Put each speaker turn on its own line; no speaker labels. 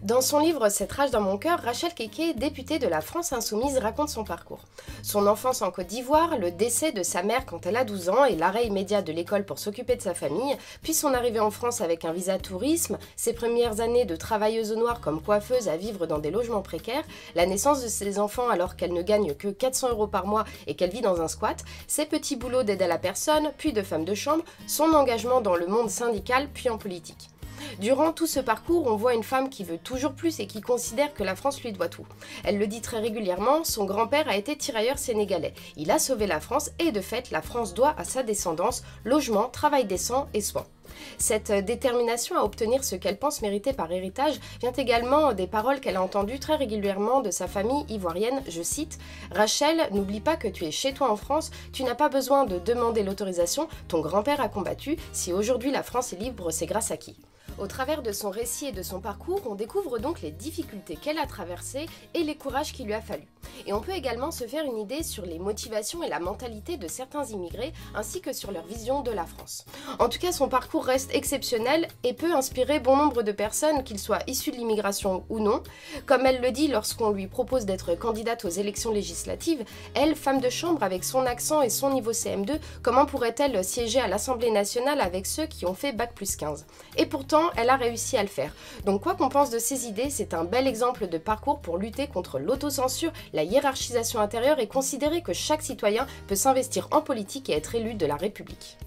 Dans son livre Cette rage dans mon cœur, Rachel Keke, députée de la France Insoumise, raconte son parcours. Son enfance en Côte d'Ivoire, le décès de sa mère quand elle a 12 ans et l'arrêt immédiat de l'école pour s'occuper de sa famille, puis son arrivée en France avec un visa tourisme, ses premières années de travailleuse au noir comme coiffeuse à vivre dans des logements précaires, la naissance de ses enfants alors qu'elle ne gagne que 400 € par mois et qu'elle vit dans un squat, ses petits boulots d'aide à la personne, puis de femme de chambre, son engagement dans le monde syndical puis en politique. Durant tout ce parcours, on voit une femme qui veut toujours plus et qui considère que la France lui doit tout. Elle le dit très régulièrement, son grand-père a été tirailleur sénégalais. Il a sauvé la France et de fait, la France doit à sa descendance logement, travail décent et soins. Cette détermination à obtenir ce qu'elle pense mériter par héritage vient également des paroles qu'elle a entendues très régulièrement de sa famille ivoirienne, je cite « Rachel, n'oublie pas que tu es chez toi en France, tu n'as pas besoin de demander l'autorisation, ton grand-père a combattu, si aujourd'hui la France est libre, c'est grâce à qui ?» Au travers de son récit et de son parcours, on découvre donc les difficultés qu'elle a traversées et les courages qu'il lui a fallu. Et on peut également se faire une idée sur les motivations et la mentalité de certains immigrés, ainsi que sur leur vision de la France. En tout cas, son parcours reste exceptionnel et peut inspirer bon nombre de personnes, qu'ils soient issus de l'immigration ou non. Comme elle le dit lorsqu'on lui propose d'être candidate aux élections législatives, elle, femme de chambre avec son accent et son niveau CM2, comment pourrait-elle siéger à l'Assemblée nationale avec ceux qui ont fait Bac+15 ? Et pourtant, elle a réussi à le faire. Donc quoi qu'on pense de ses idées, c'est un bel exemple de parcours pour lutter contre l'autocensure, la hiérarchisation intérieure et considérer que chaque citoyen peut s'investir en politique et être élu de la République.